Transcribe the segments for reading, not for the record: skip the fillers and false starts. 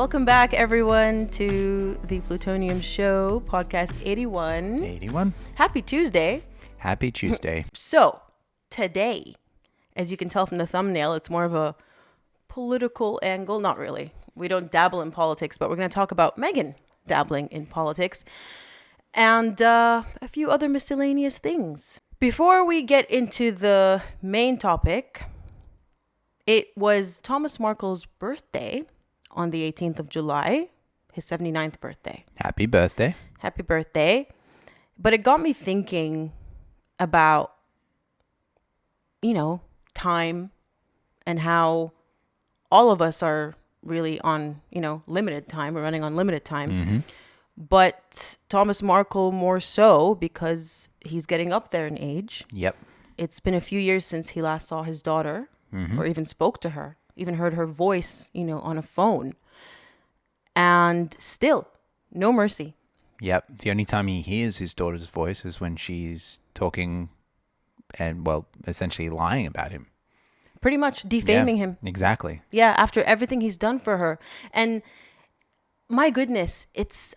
Welcome back, everyone, to the Plutonium Show, podcast 81. 81. Happy Tuesday. Happy Tuesday. So, today, as you can tell from the thumbnail, it's more of a political angle. Not really. We don't dabble in politics, but we're going to talk about Meghan dabbling in politics and a few other miscellaneous things. Before we get into the main topic, it was Thomas Markle's birthday on the 18th of July, his 79th birthday. Happy birthday. Happy birthday. But it got me thinking about, time and how all of us are really on, limited time. We're running on limited time. Mm-hmm. But Thomas Markle more so because he's getting up there in age. Yep. It's been a few years since he last saw his daughter or even spoke to her, even heard her voice, on a phone. And still, no mercy. Yep. The only time he hears his daughter's voice is when she's talking and, essentially lying about him. Pretty much defaming him. Exactly. Yeah, after everything he's done for her. And my goodness,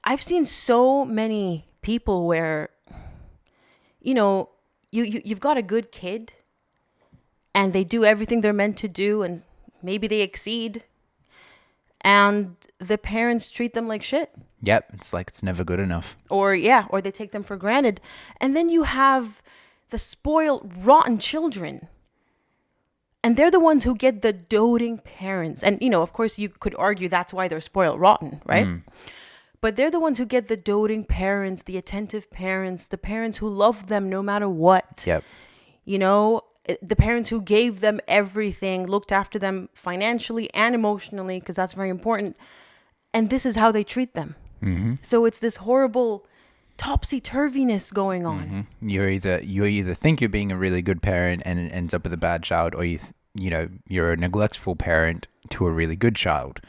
I've seen so many people where, you've got a good kid and they do everything they're meant to do and maybe they exceed and the parents treat them like shit. Yep. It's like it's never good enough. Or they take them for granted. And then you have the spoiled, rotten children. And they're the ones who get the doting parents. And, of course, you could argue that's why they're spoiled rotten, right? But they're the ones who get the doting parents, the attentive parents, the parents who love them no matter what. Yep. The parents who gave them everything, looked after them financially and emotionally, because that's very important. And this is how they treat them. Mm-hmm. So it's this horrible topsy-turviness going on. Mm-hmm. You either think you're being a really good parent and it ends up with a bad child, or you're a neglectful parent to a really good child.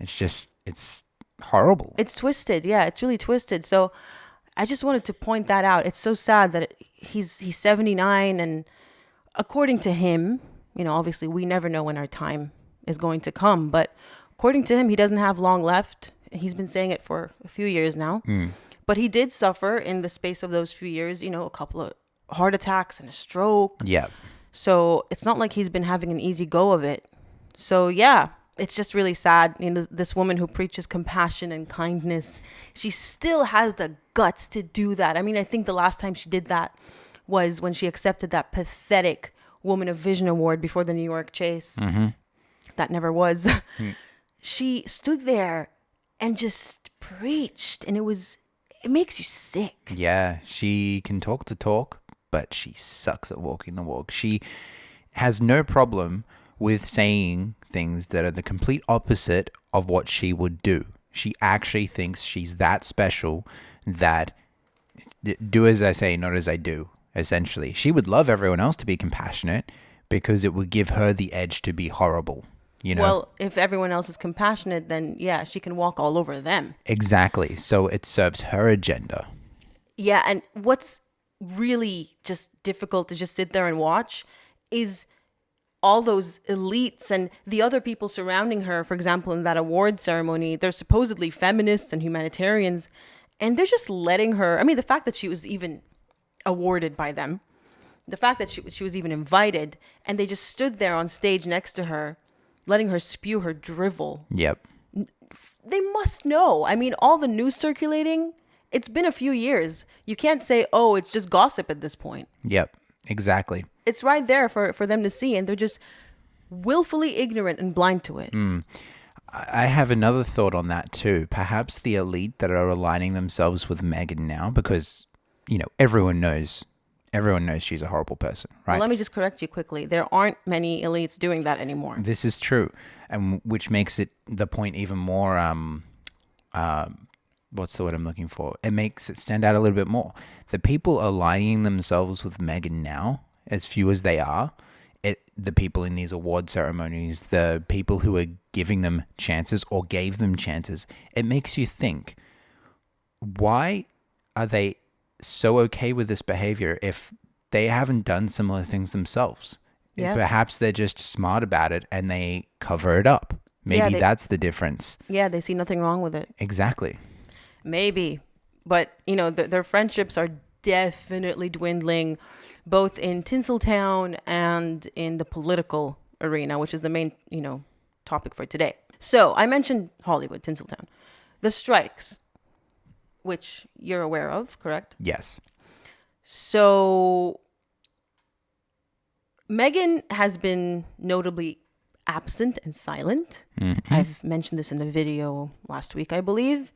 It's horrible. It's twisted. Yeah, it's really twisted. So I just wanted to point that out. It's so sad that he's 79, and according to him, obviously we never know when our time is going to come, but according to him, he doesn't have long left. He's been saying it for a few years now. But he did suffer in the space of those few years, a couple of heart attacks and a stroke. Yeah. So it's not like he's been having an easy go of it. So yeah, it's just really sad. This woman who preaches compassion and kindness, she still has the guts to do that. I mean, I think the last time she did that was when she accepted that pathetic Woman of Vision award before the New York Chase. Mm-hmm. That never was. She stood there and just preached, and it makes you sick. Yeah, she can talk the talk, but she sucks at walking the walk. She has no problem with saying things that are the complete opposite of what she would do. She actually thinks she's that special that do as I say, not as I do, essentially. She would love everyone else to be compassionate because it would give her the edge to be horrible. Well, if everyone else is compassionate, then yeah, she can walk all over them. Exactly. So it serves her agenda. Yeah, and what's really just difficult to just sit there and watch is all those elites and the other people surrounding her. For example, in that award ceremony, they're supposedly feminists and humanitarians, and they're just letting her. I mean, the fact that she was even awarded by them, the fact that she was even invited, and they just stood there on stage next to her, letting her spew her drivel. Yep. They must know. I mean, all the news circulating, it's been a few years. You can't say, oh, it's just gossip at this point. Yep, exactly. It's right there for them to see, and they're just willfully ignorant and blind to it. I have another thought on that too. Perhaps the elite that are aligning themselves with Meghan now, because, everyone knows she's a horrible person, right? Well, let me just correct you quickly. There aren't many elites doing that anymore. This is true, and which makes it the point even more. What's the word I'm looking for? It makes it stand out a little bit more. The people aligning themselves with Meghan now, as few as they are, the people in these award ceremonies, the people who are giving them chances or gave them chances, it makes you think, why are they so okay with this behavior if they haven't done similar things themselves? Yeah. Perhaps they're just smart about it and they cover it up. Maybe they- that's the difference. Yeah, they see nothing wrong with it. Exactly. Maybe. But, their friendships are definitely dwindling, both in Tinseltown and in the political arena, which is the main, topic for today. So I mentioned Hollywood, Tinseltown. The strikes, which you're aware of, correct? Yes. So Meghan has been notably absent and silent. Mm-hmm. I've mentioned this in a video last week, I believe.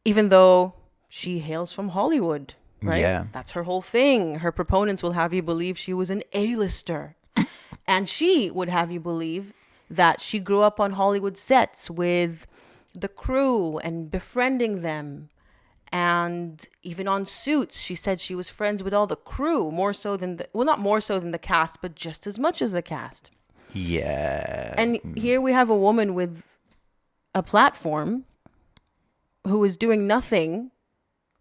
Even though she hails from Hollywood, right? Yeah. That's her whole thing. Her proponents will have you believe she was an A-lister. And she would have you believe that she grew up on Hollywood sets with the crew and befriending them. And even on Suits, she said she was friends with all the crew, more so than not more so than the cast, but just as much as the cast. Yeah. And here we have a woman with a platform who is doing nothing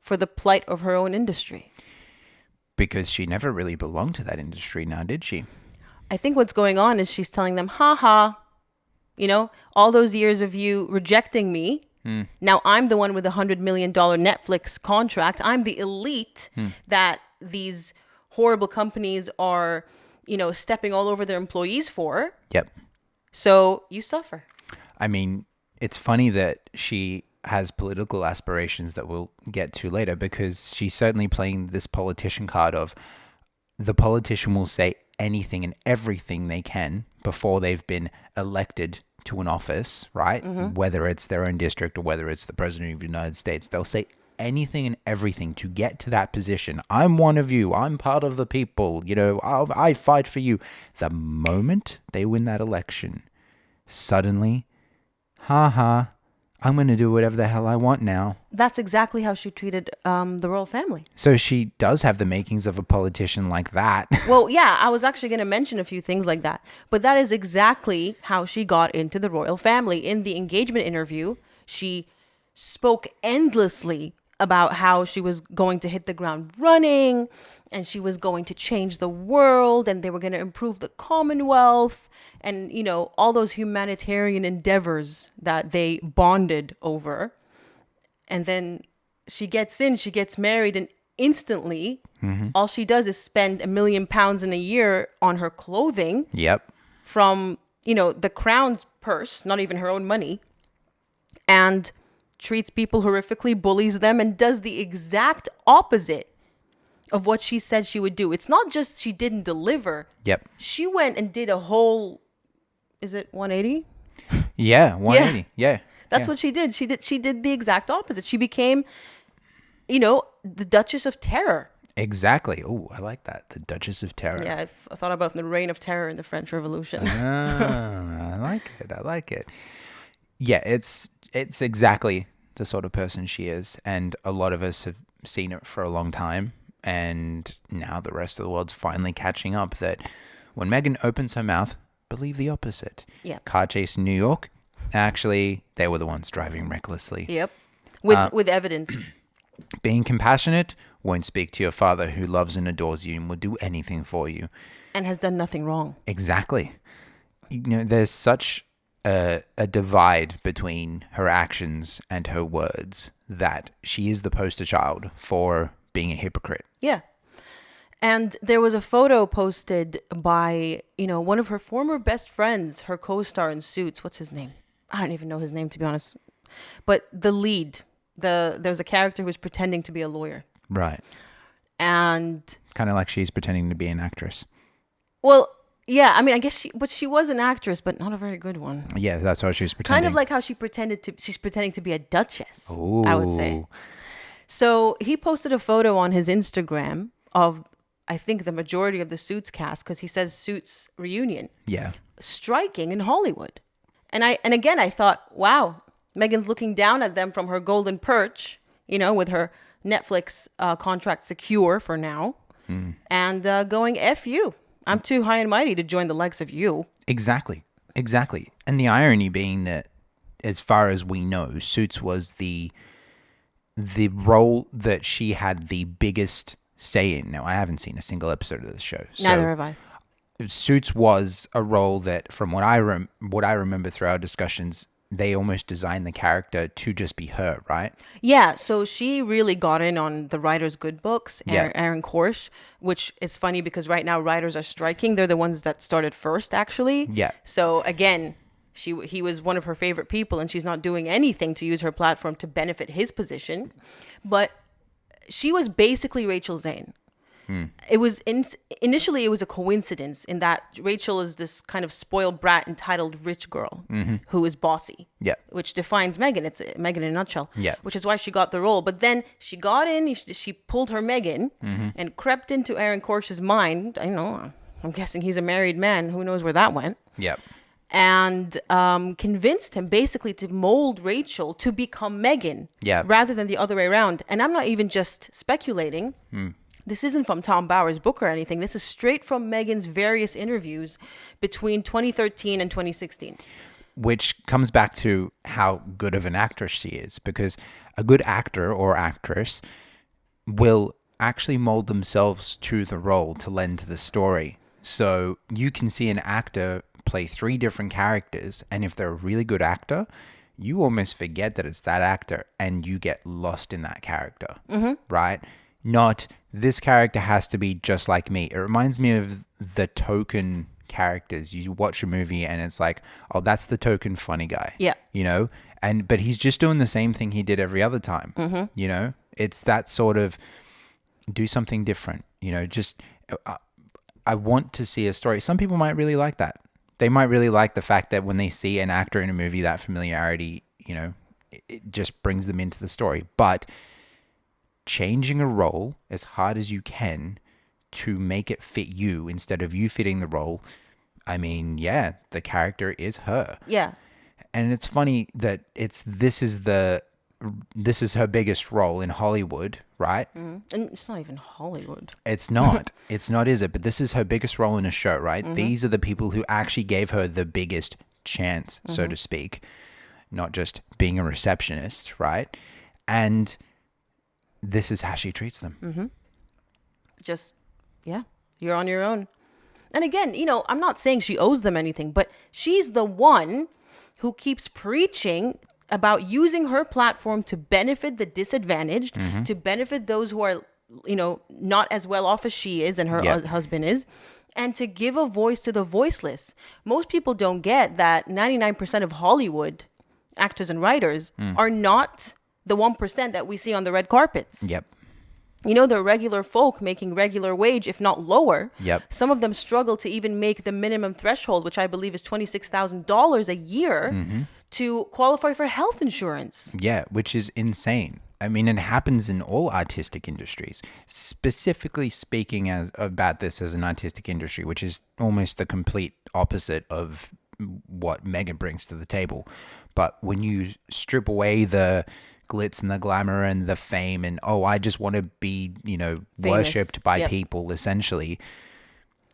for the plight of her own industry. Because she never really belonged to that industry now, did she? I think what's going on is she's telling them, all those years of you rejecting me. Now I'm the one with a $100 million Netflix contract. I'm the elite that these horrible companies are, stepping all over their employees for. Yep. So you suffer. I mean, it's funny that she has political aspirations that we'll get to later, because she's certainly playing this politician card of the politician will say anything and everything they can before they've been elected to an office, right? Mm-hmm. Whether it's their own district or whether it's the president of the United States, they'll say anything and everything to get to that position. I'm one of you. I'm part of the people. I fight for you. The moment they win that election, suddenly, I'm going to do whatever the hell I want now. That's exactly how she treated the royal family. So she does have the makings of a politician like that. Well, yeah, I was actually going to mention a few things like that. But that is exactly how she got into the royal family. In the engagement interview, she spoke endlessly about how she was going to hit the ground running and she was going to change the world and they were going to improve the Commonwealth and, all those humanitarian endeavors that they bonded over. And then she gets married, and instantly all she does is spend £1 million in a year on her clothing. Yep. From, the crown's purse, not even her own money, and treats people horrifically, bullies them, and does the exact opposite of what she said she would do. It's not just she didn't deliver. Yep. She went and did a whole, is it 180? Yeah, 180. Yeah. That's what she did. She did the exact opposite. She became, the Duchess of Terror. Exactly. Oh, I like that. The Duchess of Terror. Yeah, I thought about the reign of terror in the French Revolution. I like it. Yeah, it's exactly the sort of person she is. And a lot of us have seen it for a long time. And now the rest of the world's finally catching up that when Meghan opens her mouth, believe the opposite. Yeah. Car chase in New York. Actually, they were the ones driving recklessly. Yep. With evidence. Being compassionate, won't speak to your father who loves and adores you and will do anything for you. And has done nothing wrong. Exactly. There's such a divide between her actions and her words that she is the poster child for being a hypocrite. Yeah. And there was a photo posted by, one of her former best friends, her co-star in Suits. What's his name? I don't even know his name, to be honest. But the lead, there was a character who was pretending to be a lawyer. Right. And kind of like she's pretending to be an actress. Well, yeah, I mean, I guess she was an actress, but not a very good one. Yeah, that's what she was pretending. Kind of like how she's pretending to be a duchess, Ooh. I would say. So he posted a photo on his Instagram of, I think, the majority of the Suits cast, because he says Suits reunion. Yeah. Striking in Hollywood. And again, I thought, wow, Meghan's looking down at them from her golden perch, with her Netflix contract secure for now, and going, F you. I'm too high and mighty to join the likes of you. Exactly. And the irony being that, as far as we know, Suits was the role that she had the biggest say in. Now, I haven't seen a single episode of this show. So Neither have I. Suits was a role that, from what I remember through our discussions, they almost designed the character to just be her, right? Yeah, so she really got in on the writer's good books, Yeah. Aaron Korsh, which is funny because right now writers are striking. They're the ones that started first, actually. Yeah. So again, he was one of her favorite people, and she's not doing anything to use her platform to benefit his position. But she was basically Rachel Zane. It was initially it was a coincidence in that Rachel is this kind of spoiled brat, entitled rich girl who is bossy. Yeah. Which defines Meghan. It's Meghan in a nutshell. Yeah. Which is why she got the role. But then she got in. She pulled her Meghan and crept into Aaron Korsh's mind. I know. I'm guessing he's a married man. Who knows where that went? Yeah. And convinced him basically to mold Rachel to become Meghan, Yeah. rather than the other way around. And I'm not even just speculating. This isn't from Tom Bauer's book or anything. This is straight from Meghan's various interviews between 2013 and 2016. Which comes back to how good of an actress she is, because a good actor or actress will actually mold themselves to the role to lend to the story. So you can see an actor play 3 different characters, and if they're a really good actor, you almost forget that it's that actor and you get lost in that character, right? Not, this character has to be just like me. It reminds me of the token characters. You watch a movie and it's like, oh, that's the token funny guy. Yeah. You know? But he's just doing the same thing he did every other time. You know? It's that sort of, do something different. You know, just, I want to see a story. Some people might really like that. They might really like the fact that when they see an actor in a movie, that familiarity, you know, it just brings them into the story. But changing a role as hard as you can to make it fit you instead of you fitting the role, I mean, yeah, the character is her. Yeah. And it's funny that this is her biggest role in Hollywood, right? And it's not even Hollywood. It's not. It's not, is it? But this is her biggest role in a show, right? These are the people who actually gave her the biggest chance, so to speak, not just being a receptionist, right? And this is how she treats them. Just, yeah, you're on your own. And again, you know, I'm not saying she owes them anything, but she's the one who keeps preaching about using her platform to benefit the disadvantaged, to benefit those who are, you know, not as well off as she is and her husband is, and to give a voice to the voiceless. Most people don't get that 99% of Hollywood actors and writers are not the 1% that we see on the red carpets. Yep. You know, they're regular folk making regular wage, if not lower. Yep. Some of them struggle to even make the minimum threshold, which I believe is $26,000 a year to qualify for health insurance. Yeah, which is insane. I mean, it happens in all artistic industries. Specifically speaking about this as an artistic industry, which is almost the complete opposite of what Meghan brings to the table. But when you strip away the glitz and the glamour and the fame and, oh, I just want to be, you know, Famous. worshipped by people, essentially,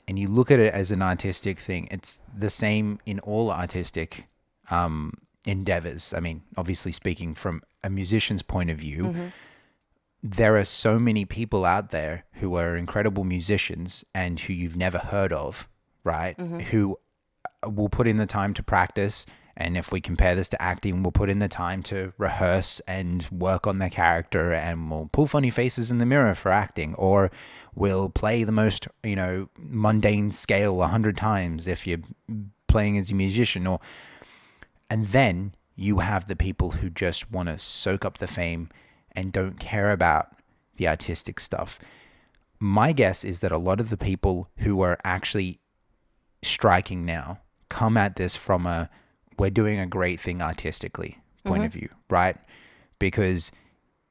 and you look at it as an artistic thing, it's the same in all artistic endeavors. I mean, obviously speaking from a musician's point of view, there are so many people out there who are incredible musicians and who you've never heard of, right? Who will put in the time to practice. And if we compare this to acting, we'll put in the time to rehearse and work on their character, and we'll pull funny faces in the mirror for acting, or we'll play the most, you know, mundane scale 100 times if you're playing as a musician. And then you have the people who just want to soak up the fame and don't care about the artistic stuff. My guess is that a lot of the people who are actually striking now come at this from a, we're doing a great thing artistically point of view, right? Because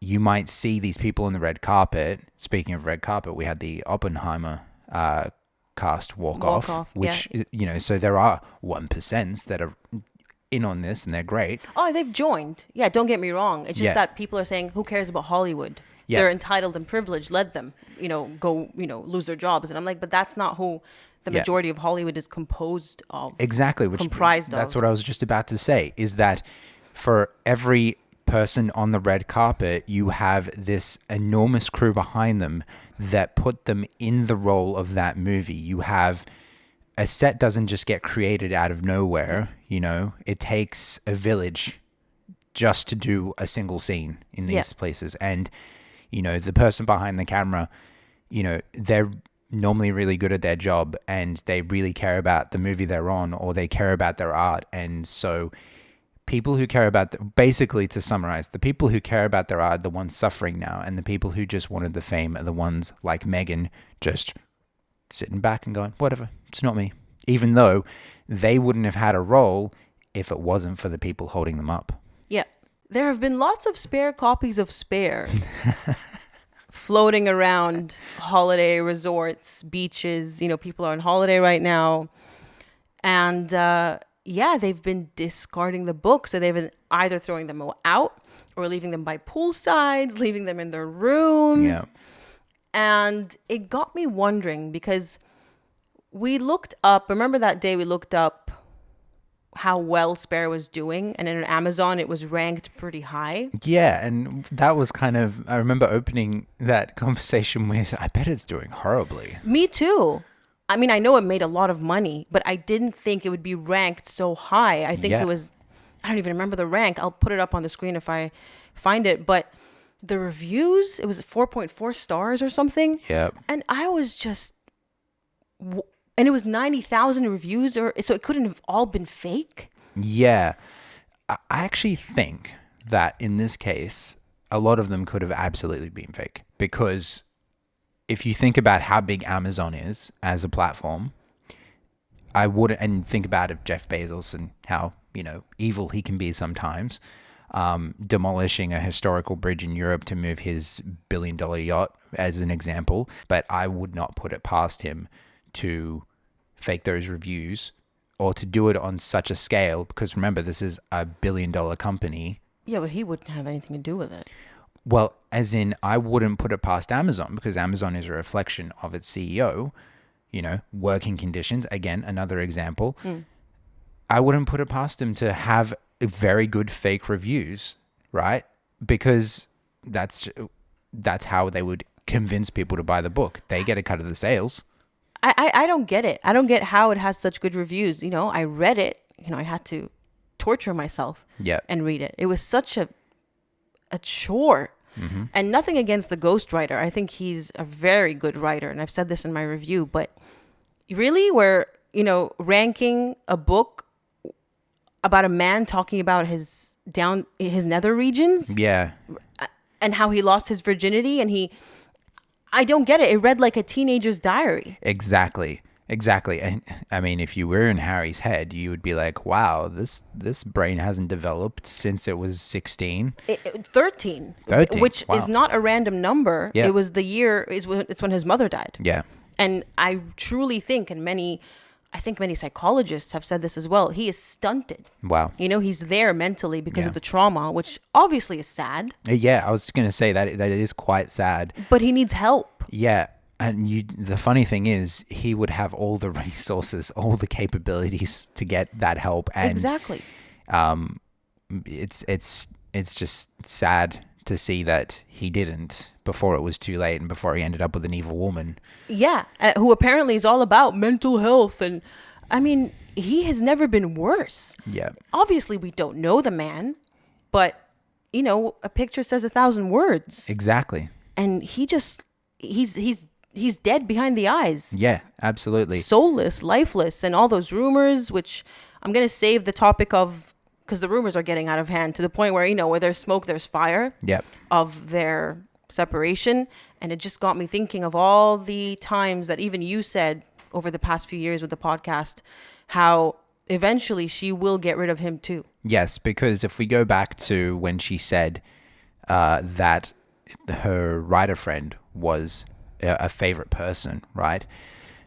you might see these people on the red carpet. Speaking of red carpet, we had the Oppenheimer cast walk off, which, you know, so there are 1% that are in on this and they're great. Oh, they've joined. Yeah, don't get me wrong. It's just that people are saying, who cares about Hollywood? Yeah. They're entitled and privileged. Let them, you know, go, you know, lose their jobs. And I'm like, but that's not who the majority of Hollywood is composed of. Exactly. That's what I was just about to say, is that for every person on the red carpet, you have this enormous crew behind them that put them in the role of that movie. You have a set doesn't just get created out of nowhere. You know, it takes a village just to do a single scene in these places. And, you know, the person behind the camera, you know, they're normally really good at their job and they really care about the movie they're on, or they care about their art. And so people who care about, basically to summarize, the people who care about their art are the ones suffering now, and the people who just wanted the fame are the ones like Meghan, just sitting back and going, whatever, it's not me. Even though they wouldn't have had a role if it wasn't for the people holding them up. Yeah. There have been lots of spare copies of Spare floating around holiday resorts, beaches. You know, people are on holiday right now. And they've been discarding the books. So they've been either throwing them out or leaving them by poolsides, leaving them in their rooms. Yeah. And it got me wondering, because we looked up, remember that day we looked up how well Spare was doing, and in Amazon it was ranked pretty high. Yeah, and that was kind of, I remember opening that conversation with, I bet it's doing horribly. Me too. I mean, I know it made a lot of money, but I didn't think it would be ranked so high. I think it was, I don't even remember the rank. I'll put it up on the screen if I find it. But the reviews, it was 4.4 stars or something. Yeah. And I was just, and it was 90,000 reviews, so it couldn't have all been fake. Yeah. I actually think that in this case, a lot of them could have absolutely been fake, because if you think about how big Amazon is as a platform, I wouldn't, and think about it, Jeff Bezos and how, you know, evil he can be sometimes, demolishing a historical bridge in Europe to move his billion-dollar yacht as an example. But I would not put it past him to fake those reviews or to do it on such a scale, because remember, this is a billion-dollar company. Yeah, but he wouldn't have anything to do with it. Well, as in, I wouldn't put it past Amazon, because Amazon is a reflection of its CEO, you know, working conditions. Again, another example. I wouldn't put it past them to have very good fake reviews, right? Because that's how they would convince people to buy the book. They get a cut of the sales. I don't get it. I don't get how it has such good reviews. You know, I read it. You know, I had to torture myself and read it. It was such a chore. Mm-hmm. And nothing against the ghostwriter. I think he's a very good writer, and I've said this in my review. But really, we're, you know, ranking a book about a man talking about his nether regions, and how he lost his virginity, and I don't get it. It read like a teenager's diary. Exactly. And I mean, if you were in Harry's head, you would be like, wow, this brain hasn't developed since it was 16. 13, which is not a random number. It was the year, it's when his mother died. Yeah. And I truly think, and many psychologists have said this as well, he is stunted. Wow. You know, he's there mentally because of the trauma, which obviously is sad. Yeah, I was going to say that it is quite sad. But he needs help. Yeah. And the funny thing is, he would have all the resources, all the capabilities to get that help. And exactly. It's just sad to see that he didn't before it was too late, and before he ended up with an evil woman. Yeah, who apparently is all about mental health. And I mean, he has never been worse. Yeah. Obviously, we don't know the man, but, you know, a picture says 1,000 words. Exactly. And he's dead behind the eyes. Yeah, absolutely. Soulless, lifeless, and all those rumors, which I'm going to save the topic of, because the rumors are getting out of hand to the point where, you know, where there's smoke, there's fire. Yep. Of their separation. And it just got me thinking of all the times that even you said over the past few years with the podcast, how eventually she will get rid of him too. Yes, because if we go back to when she said that her writer friend was a favorite person, right?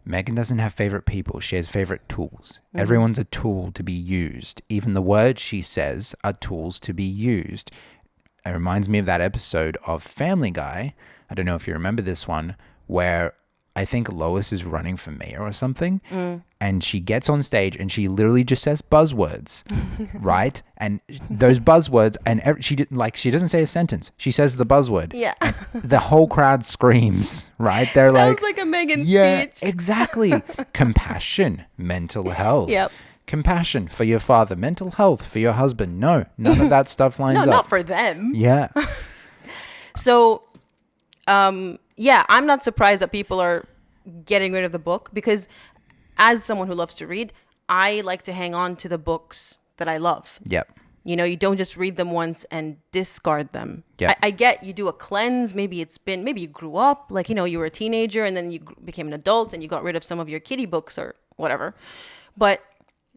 Meghan doesn't have favorite people. She has favorite tools. Mm-hmm. Everyone's a tool to be used. Even the words she says are tools to be used. It reminds me of that episode of Family Guy. I don't know if you remember this one, where I think Lois is running for mayor or something. And she gets on stage and she literally just says buzzwords, right? And those buzzwords, and she doesn't say a sentence. She says the buzzword. Yeah. And the whole crowd screams, right? They're Sounds like a Meghan speech. Exactly. Compassion, mental health. Yep. Compassion for your father, mental health for your husband. No, none of that stuff lines No, up. not for them. Yeah. So, yeah, I'm not surprised that people are getting rid of the book because as someone who loves to read, I like to hang on to the books that I love. Yep. You know, you don't just read them once and discard them. Yeah. I get you do a cleanse. Maybe you grew up, like, you know, you were a teenager and then you became an adult and you got rid of some of your kiddie books or whatever. But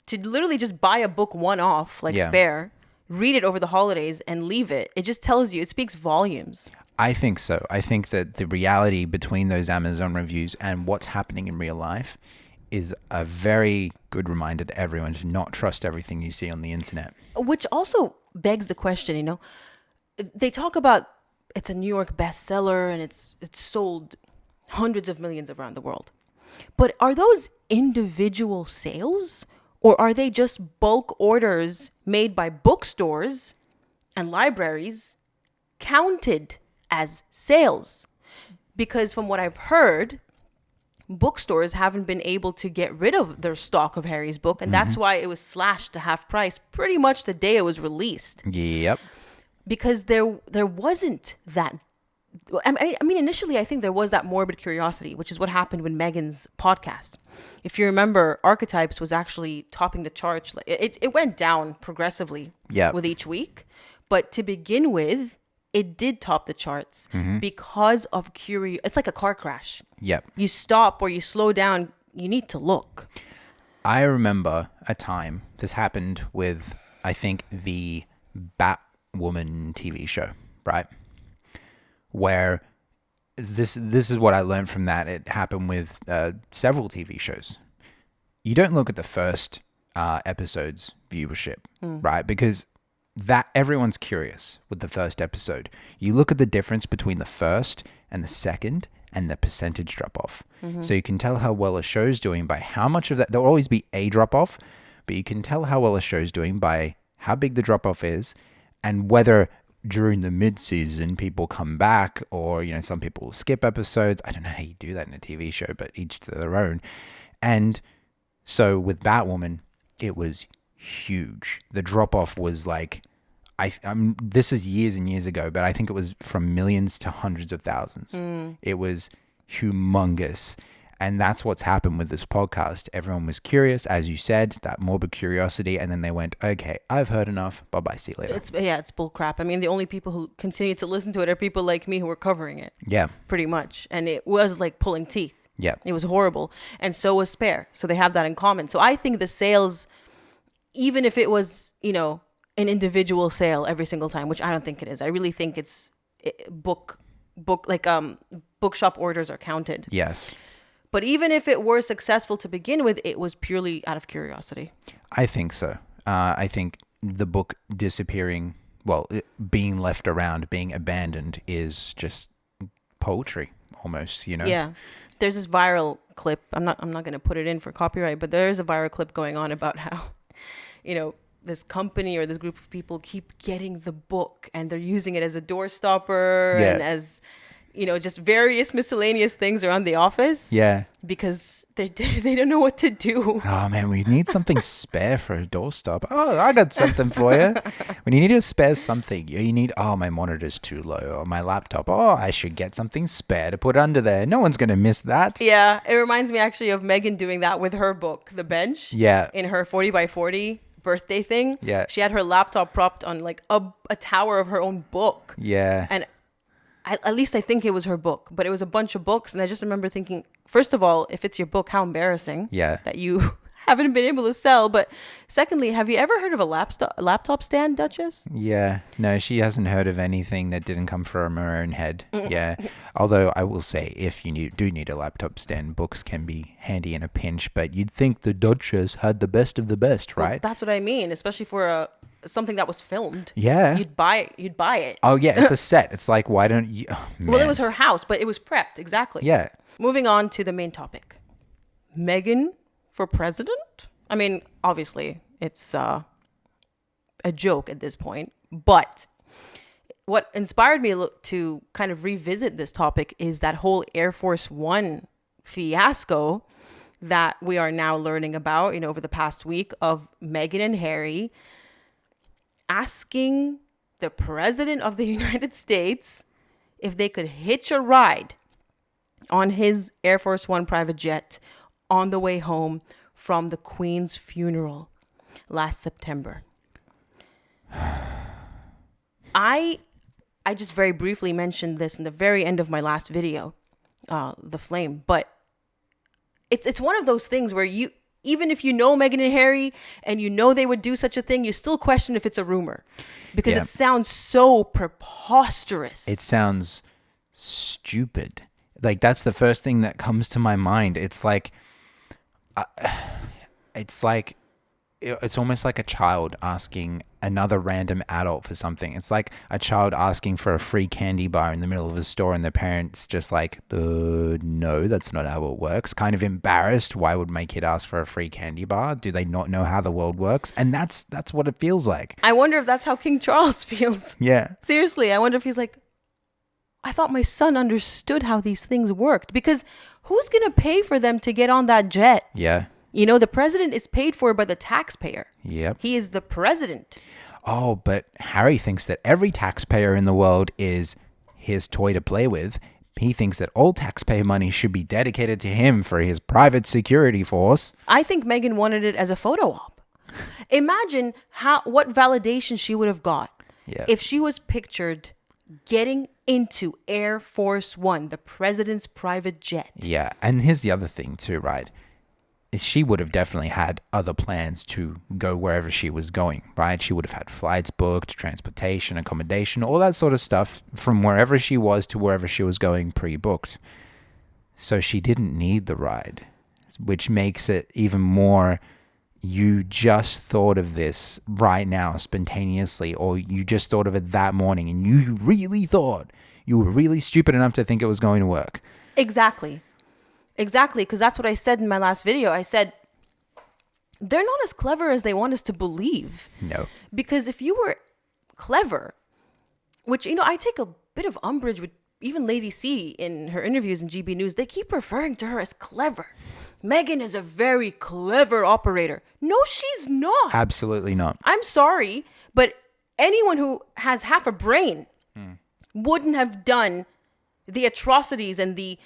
to literally just buy a book one off, like Spare, read it over the holidays and leave it, it just tells you, it speaks volumes. I think so. I think that the reality between those Amazon reviews and what's happening in real life is a very good reminder to everyone to not trust everything you see on the internet. Which also begs the question, you know, they talk about it's a New York bestseller and it's sold hundreds of millions around the world. But are those individual sales or are they just bulk orders made by bookstores and libraries counted as sales? Because from what I've heard, bookstores haven't been able to get rid of their stock of Harry's book, and that's why it was slashed to half price pretty much the day it was released. Yep. Because there wasn't that. I mean, initially, I think there was that morbid curiosity, which is what happened with Meghan's podcast. If you remember, Archetypes was actually topping the charts. It went down progressively with each week, but to begin with, it did top the charts because of curiosity. It's like a car crash. Yep. You stop or you slow down. You need to look. I remember a time this happened with, I think, the Batwoman TV show, right? Where this is what I learned from that. It happened with several TV shows. You don't look at the first episode's viewership, right? Because that everyone's curious with the first episode. You look at the difference between the first and the second and the percentage drop off. So you can tell how well a show's doing by how much of that. There'll always be a drop off, but you can tell how well a show's doing by how big the drop off is and whether during the mid-season people come back or, you know, some people will skip episodes. I don't know how you do that in a TV show, but each to their own. And so with Batwoman, it was huge. The drop off was like, this is years and years ago, but I think it was from millions to hundreds of thousands. It was humongous. And that's what's happened with this podcast. Everyone was curious, as you said, that morbid curiosity. And then they went, okay, I've heard enough. Bye-bye. See you later. It's bull crap. I mean, the only people who continue to listen to it are people like me who were covering it. Yeah. Pretty much. And it was like pulling teeth. Yeah. It was horrible. And so was Spare. So they have that in common. So I think the sales, even if it was, you know, an individual sale every single time, which I don't think it is. I really think it's bookshop orders are counted. Yes. But even if it were successful to begin with, it was purely out of curiosity. I think so. I think the book disappearing, being left around, being abandoned is just poetry almost, you know? Yeah. There's this viral clip. I'm not going to put it in for copyright, but there's a viral clip going on about how, you know, this company or this group of people keep getting the book and they're using it as a door stopper and as, you know, just various miscellaneous things around the office. Yeah. Because they don't know what to do. Oh, man, we need something spare for a doorstop. Oh, I got something for you. When you need to spare something, you need, my monitor's too low, or my laptop. Oh, I should get something spare to put under there. No one's going to miss that. Yeah. It reminds me actually of Meghan doing that with her book, The Bench. Yeah. In her 40 by 40 birthday thing. Yeah. She had her laptop propped on like a tower of her own book. Yeah. And at least I think it was her book, but it was a bunch of books. And I just remember thinking, first of all, if it's your book, how embarrassing that you haven't been able to sell. But secondly, have you ever heard of a laptop stand, Duchess? Yeah. No, she hasn't heard of anything that didn't come from her own head. Yeah. Although I will say, if you do need a laptop stand, books can be handy in a pinch. But you'd think the Duchess had the best of the best, right? Well, that's what I mean, especially for something that was filmed. Yeah. You'd buy it. Oh, yeah. It's a set. It's like, why don't you? Oh, Well, it man. was her house, but it was prepped. Exactly. Yeah. Moving on to the main topic. Meghan for president? I mean, obviously, it's a joke at this point. But what inspired me to kind of revisit this topic is that whole Air Force One fiasco that we are now learning about, over the past week, of Meghan and Harry asking the president of the United States if they could hitch a ride on his Air Force One private jet on the way home from the Queen's funeral last September. I just very briefly mentioned this in the very end of my last video, The Flame, but it's one of those things where even if you know Meghan and Harry and you know they would do such a thing, you still question if it's a rumor because it sounds so preposterous. It sounds stupid. Like, that's the first thing that comes to my mind. It's like, it's almost like a child asking another random adult for something. It's like a child asking for a free candy bar in the middle of a store and the parents just like, no, that's not how it works. Kind of embarrassed. Why would my kid ask for a free candy bar? Do they not know how the world works? And that's what it feels like. I wonder if that's how King Charles feels. Yeah. Seriously, I wonder if he's like, I thought my son understood how these things worked, because who's going to pay for them to get on that jet? Yeah. The president is paid for by the taxpayer. Yep. He is the president. Oh, but Harry thinks that every taxpayer in the world is his toy to play with. He thinks that all taxpayer money should be dedicated to him for his private security force. I think Meghan wanted it as a photo op. Imagine what validation she would have got if she was pictured getting into Air Force One, the president's private jet. Yeah, and here's the other thing too, right? She would have definitely had other plans to go wherever she was going, right? She would have had flights booked, transportation, accommodation, all that sort of stuff from wherever she was to wherever she was going pre-booked. So she didn't need the ride, which makes it even more, you just thought of this right now spontaneously, or you just thought of it that morning and you really thought, you were really stupid enough to think it was going to work. Exactly, because that's what I said in my last video. I said, they're not as clever as they want us to believe. No. Because if you were clever, which, I take a bit of umbrage with even Lady C in her interviews in GB News, they keep referring to her as clever. Meghan is a very clever operator. No, she's not. Absolutely not. I'm sorry, but anyone who has half a brain wouldn't have done the atrocities and the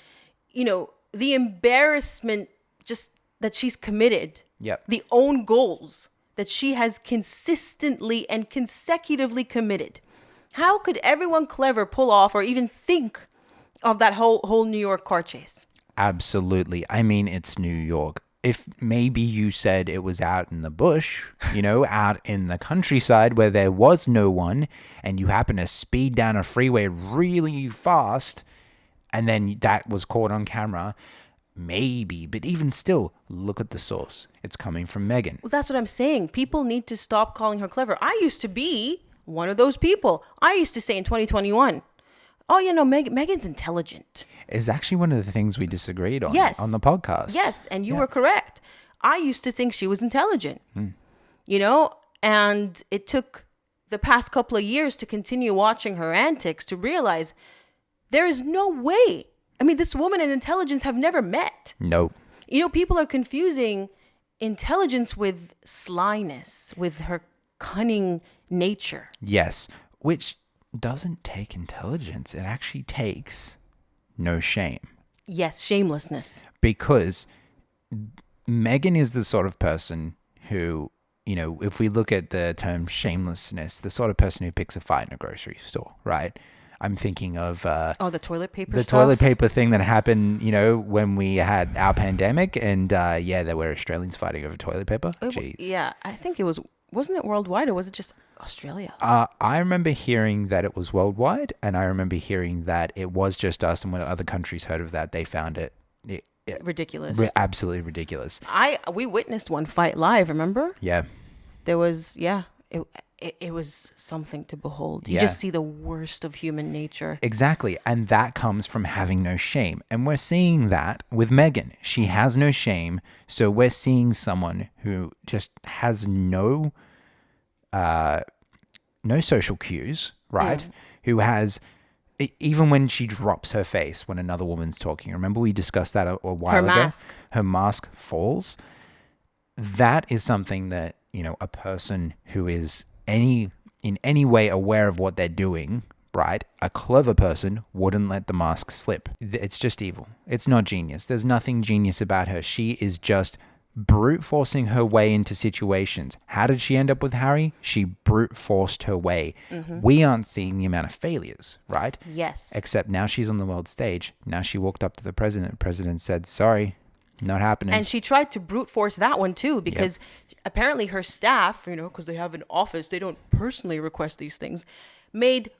embarrassment just that she's committed. Yep. The own goals that she has consistently and consecutively committed. How could everyone clever pull off or even think of that whole New York car chase? Absolutely. I mean, it's New York. If maybe you said it was out in the bush, out in the countryside where there was no one, and you happen to speed down a freeway really fast, and then that was caught on camera, maybe. But even still, look at the source. It's coming from Meghan. Well, that's what I'm saying. People need to stop calling her clever. I used to be one of those people. I used to say in 2021, Meghan's intelligent. It's actually one of the things we disagreed on on the podcast. Yes, and you were correct. I used to think she was intelligent, and it took the past couple of years to continue watching her antics to realize there is no way. I mean, this woman and intelligence have never met. Nope. People are confusing intelligence with slyness, with her cunning nature. Yes, which doesn't take intelligence. It actually takes no shame. Yes, shamelessness. Because Meghan is the sort of person who, if we look at the term shamelessness, the sort of person who picks a fight in a grocery store, right? I'm thinking of the toilet paper the stuff? toilet paper thing that happened, when we had our pandemic, and there were Australians fighting over toilet paper. Jeez. Yeah, I think it wasn't it worldwide, or was it just Australia? I remember hearing that it was worldwide, and I remember hearing that it was just us, and when other countries heard of that, they found it ridiculous. Absolutely ridiculous. We witnessed one fight live, remember? Yeah. There was, it was something to behold. You Yeah. just see the worst of human nature. Exactly. And that comes from having no shame. And we're seeing that with Meghan. She has no shame. So we're seeing someone who just has no social cues, right? Who has, even when she drops her face when another woman's talking, remember we discussed that a while ago? mask. Her mask falls. That is something that, a person who is in any way aware of what they're doing, right? A clever person wouldn't let the mask slip. It's just evil. It's not genius. There's nothing genius about her. She is just brute forcing her way into situations. How did she end up with Harry? She brute forced her way. We aren't seeing the amount of failures, right? Yes. Except now she's on the world stage. Now she walked up to the president. The president said, sorry, not happening. And she tried to brute force that one too, because apparently her staff, because they have an office, they don't personally request these things, made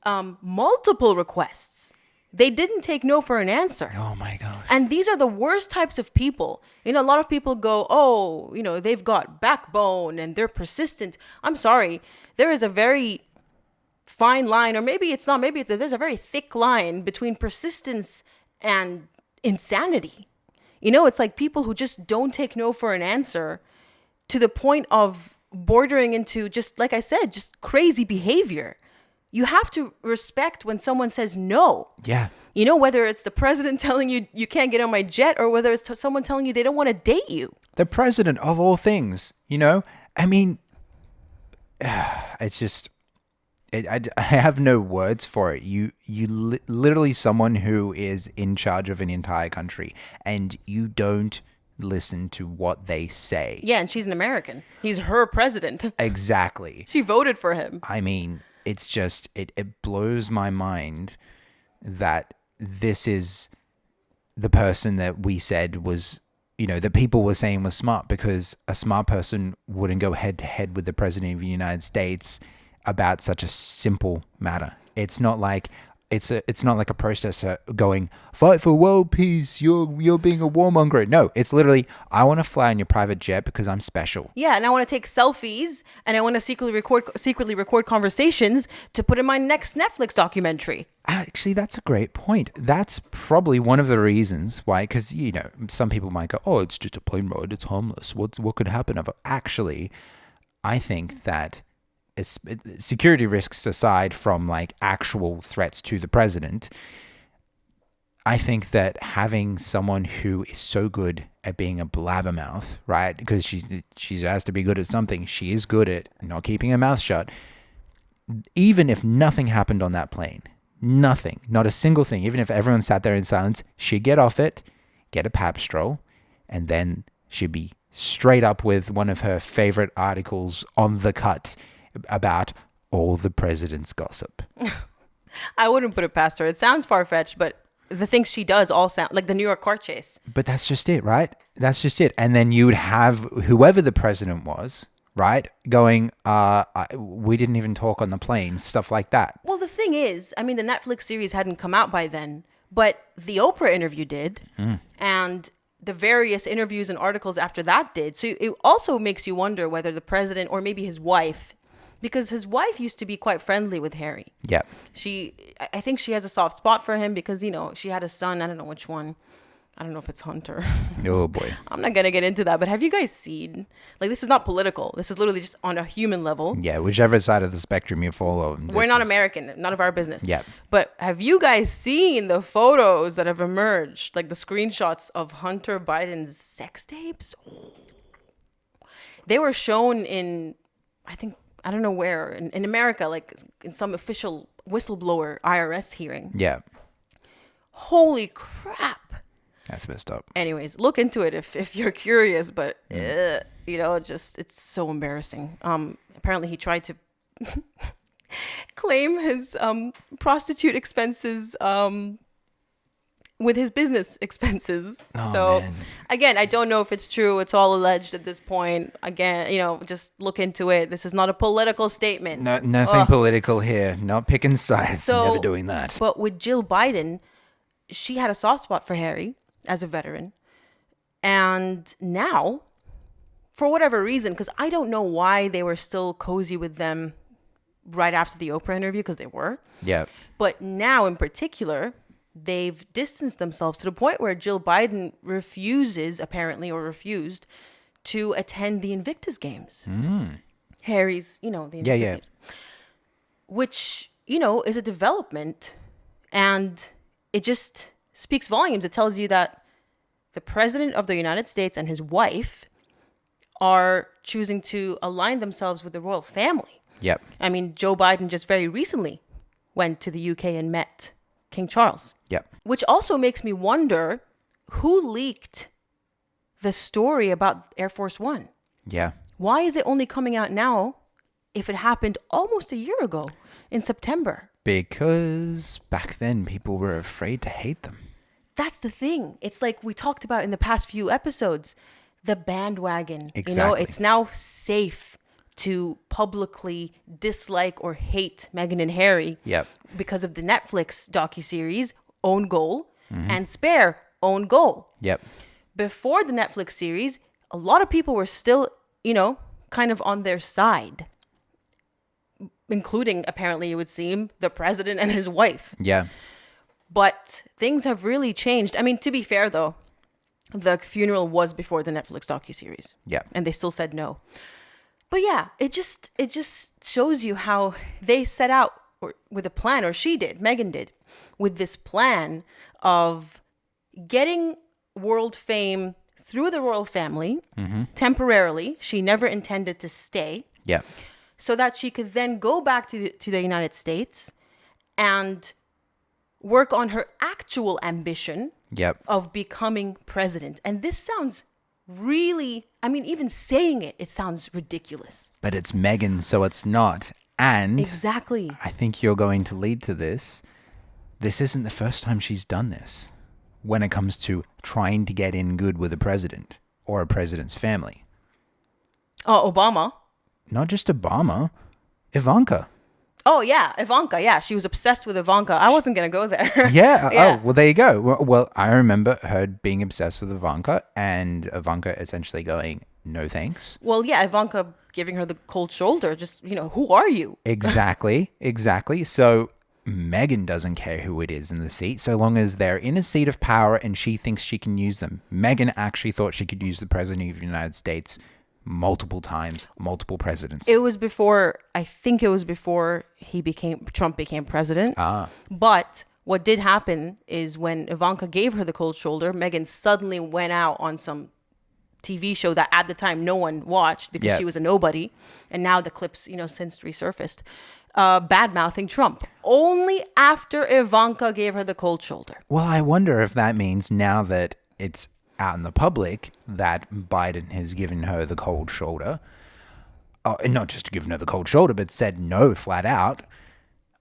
multiple requests. They didn't take no for an answer. Oh my gosh. And these are the worst types of people. A lot of people go, oh, they've got backbone and they're persistent. I'm sorry. There is a very fine line, or maybe it's not, there's a very thick line between persistence and insanity. It's like people who just don't take no for an answer to the point of bordering into, just like I said, just crazy behavior. You have to respect when someone says no. Yeah. Whether it's the president telling you you can't get on my jet, or whether it's someone telling you they don't want to date you. The president of all things, I mean, it's just, I have no words for it. Literally someone who is in charge of an entire country, and you don't listen to what they say. Yeah, and she's an American. He's her president. Exactly. She voted for him. I mean, it's just, it blows my mind that this is the person that we said was, that people were saying was smart, because a smart person wouldn't go head to head with the president of the United States about such a simple matter. It's not like it's not like a protester going, fight for world peace, you're being a warmonger. No, it's literally, I want to fly in your private jet because I'm special. Yeah, and I want to take selfies, and I want to secretly record conversations to put in my next Netflix documentary. Actually, that's a great point. That's probably one of the reasons why, because, some people might go, oh, it's just a plane ride, it's harmless. What could happen? Actually, I think that security risks aside from like actual threats to the president, I think that having someone who is so good at being a blabbermouth, right? Because she has to be good at something. She is good at not keeping her mouth shut. Even if nothing happened on that plane, nothing, not a single thing, even if everyone sat there in silence, she'd get off it, get a pap stroll, and then she'd be straight up with one of her favorite articles on the cut about all the president's gossip. I wouldn't put it past her. It sounds far-fetched, but the things she does all sound like the New York car chase. But that's just it, right? That's just it. And then you would have whoever the president was, right, going, we didn't even talk on the plane, stuff like that. Well, the thing is, I mean, the Netflix series hadn't come out by then, but the Oprah interview did, and the various interviews and articles after that did. So it also makes you wonder whether the president, or maybe his wife, because his wife used to be quite friendly with Harry. Yeah. I think she has a soft spot for him because, she had a son. I don't know which one. I don't know if it's Hunter. Oh boy. I'm not going to get into that, but have you guys seen, like, this is not political. This is literally just on a human level. Yeah, whichever side of the spectrum you fall on. We're not American, none of our business. Yeah. But have you guys seen the photos that have emerged, like the screenshots of Hunter Biden's sex tapes? Oh. They were shown in, I don't know where, in America, like in some official whistleblower IRS hearing. Yeah. Holy crap. That's messed up. Anyways, look into it if you're curious, but it's so embarrassing. Apparently he tried to claim his prostitute expenses with his business expenses. Oh, so man. Again, I don't know if it's true. It's all alleged at this point. Again, just look into it. This is not a political statement. No, nothing political here. Not picking sides. So, Never doing that. But with Jill Biden, she had a soft spot for Harry as a veteran. And now for whatever reason, because I don't know why they were still cozy with them right after the Oprah interview, because they were. Yeah. But now in particular, they've distanced themselves to the point where Jill Biden refused to attend the Invictus Games. Harry's, the Invictus Games. Which, is a development. And it just speaks volumes. It tells you that the president of the United States and his wife are choosing to align themselves with the royal family. Yep. I mean, Joe Biden just very recently went to the UK and met King Charles. Yep. Which also makes me wonder who leaked the story about Air Force One. Yeah. Why is it only coming out now if it happened almost a year ago in September? Because back then people were afraid to hate them. That's the thing. It's like we talked about in the past few episodes, the bandwagon. Exactly. It's now safe to publicly dislike or hate Meghan and Harry. Yep. Because of the Netflix docuseries Own Goal and Spare Own Goal. Yep. Before the Netflix series, a lot of people were still, kind of on their side, including, apparently, it would seem, the president and his wife. Yeah. But things have really changed. I mean, to be fair, though, the funeral was before the Netflix docuseries. Yeah. And they still said no. But yeah, it just shows you how they set out with a plan, or she did, Meghan did, with this plan of getting world fame through the royal family temporarily. She never intended to stay. Yeah. So that she could then go back to the United States and work on her actual ambition of becoming president. And this sounds really, even saying it sounds ridiculous. But it's Meghan, so it's not. And exactly. I think you're going to lead to this. This isn't the first time she's done this when it comes to trying to get in good with a president or a president's family. Oh, Obama. Not just Obama, Ivanka. Oh, yeah, Ivanka. Yeah, she was obsessed with Ivanka. I wasn't going to go there. Yeah. Oh, well, there you go. Well, I remember her being obsessed with Ivanka and Ivanka essentially going, no thanks. Well, yeah, Ivanka giving her the cold shoulder. Just, who are you? Exactly. So Meghan doesn't care who it is in the seat, so long as they're in a seat of power and she thinks she can use them. Meghan actually thought she could use the president of the United States multiple times, multiple presidents. I think it was before Trump became president. But what did happen is when Ivanka gave her the cold shoulder, Meghan suddenly went out on some TV show that at the time no one watched because she was a nobody. And now the clips, since resurfaced, bad-mouthing Trump. Only after Ivanka gave her the cold shoulder. Well, I wonder if that means now that it's out in the public that Biden has given her the cold shoulder, and not just given her the cold shoulder, but said no flat out.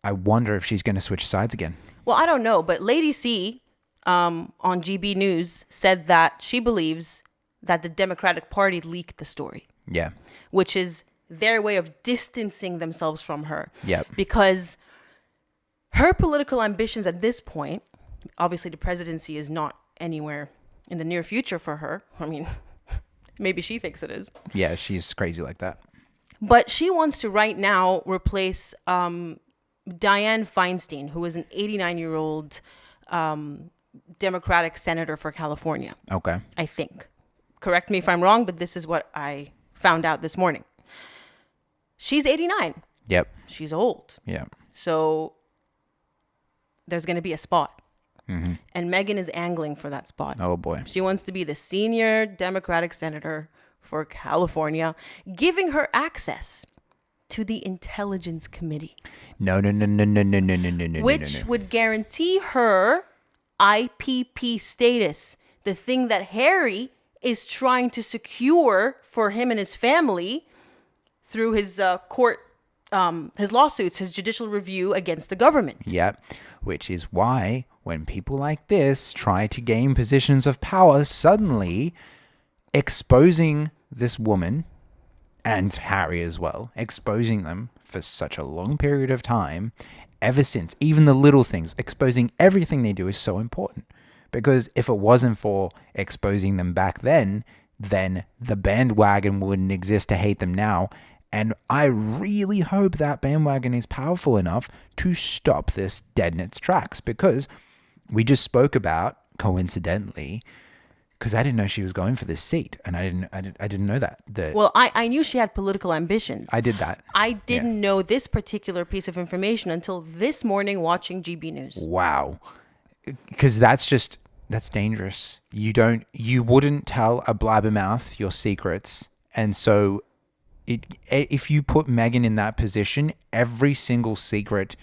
I wonder if she's going to switch sides again. Well, I don't know, but Lady C on GB News said that she believes that the Democratic Party leaked the story. Yeah. Which is their way of distancing themselves from her. Yeah. Because her political ambitions at this point, obviously the presidency is not anywhere in the near future for her. I mean, maybe she thinks it is. Yeah, she's crazy like that. But she wants to right now replace Dianne Feinstein, who is an 89-year-old Democratic senator for California. Okay. I think. Correct me if I'm wrong, but this is what I found out this morning. She's 89. Yep. She's old. Yeah. So there's going to be a spot. And Meghan is angling for that spot. Oh, boy. She wants to be the senior Democratic senator for California, giving her access to the Intelligence Committee. No. Which would guarantee her IPP status, the thing that Harry is trying to secure for him and his family through his his lawsuits, his judicial review against the government. Yep. Which is why when people like this try to gain positions of power, suddenly exposing this woman and Harry as well, exposing them for such a long period of time, ever since, even the little things, exposing everything they do is so important. Because if it wasn't for exposing them back then, then the bandwagon wouldn't exist to hate them now. And I really hope that bandwagon is powerful enough to stop this dead in its tracks, because we just spoke about, coincidentally, because I didn't know she was going for this seat, and I didn't know that. Well, I knew she had political ambitions. I did that. I didn't know this particular piece of information until this morning watching GB News. Wow. Because that's dangerous. You wouldn't tell a blabbermouth your secrets. And so if you put Meghan in that position, every single secret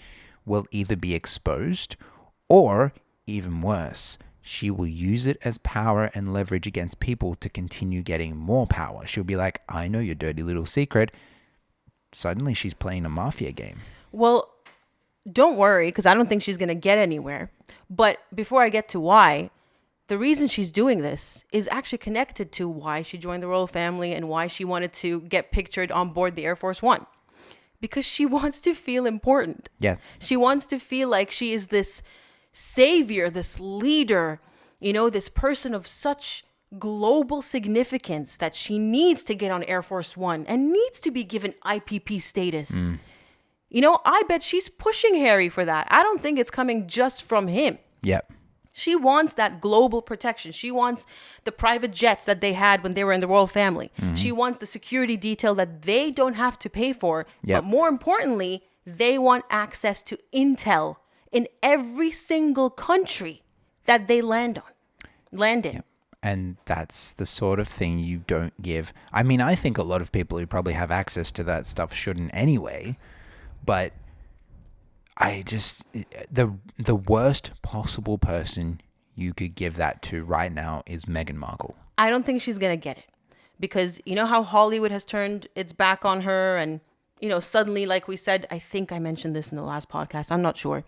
will either be exposed, or even worse, she will use it as power and leverage against people to continue getting more power. She'll be like, I know your dirty little secret. Suddenly she's playing a mafia game. Well, don't worry, because I don't think she's going to get anywhere. But before I get to why, the reason she's doing this is actually connected to why she joined the royal family and why she wanted to get pictured on board the Air Force One. Because she wants to feel important. Yeah. She wants to feel like she is this savior, this leader, this person of such global significance that she needs to get on Air Force One and needs to be given IPP status. I bet she's pushing Harry for that. I don't think it's coming just from him. Yep. She wants that global protection. She wants the private jets that they had when they were in the royal family. She wants the security detail that they don't have to pay for. Yep. But more importantly, they want access to intel in every single country that they land in. Yep. And that's the sort of thing you don't give. I mean, I think a lot of people who probably have access to that stuff shouldn't anyway. But the worst possible person you could give that to right now is Meghan Markle. I don't think she's going to get it, because you know how Hollywood has turned its back on her, and suddenly, like we said, I think I mentioned this in the last podcast, I'm not sure,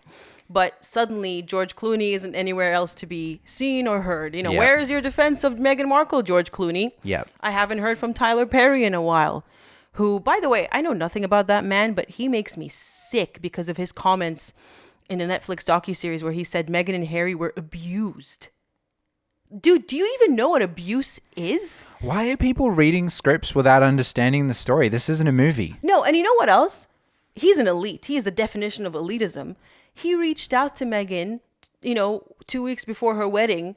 but suddenly George Clooney isn't anywhere else to be seen or heard. Yep. Where is your defense of Meghan Markle, George Clooney? Yep. I haven't heard from Tyler Perry in a while, who, by the way, I know nothing about that man, but he makes me sick because of his comments in the Netflix docuseries where he said Meghan and Harry were abused. Dude, do you even know what abuse is? Why are people reading scripts without understanding the story? This isn't a movie. No, and you know what else? He's an elite. He is the definition of elitism. He reached out to Meghan, 2 weeks before her wedding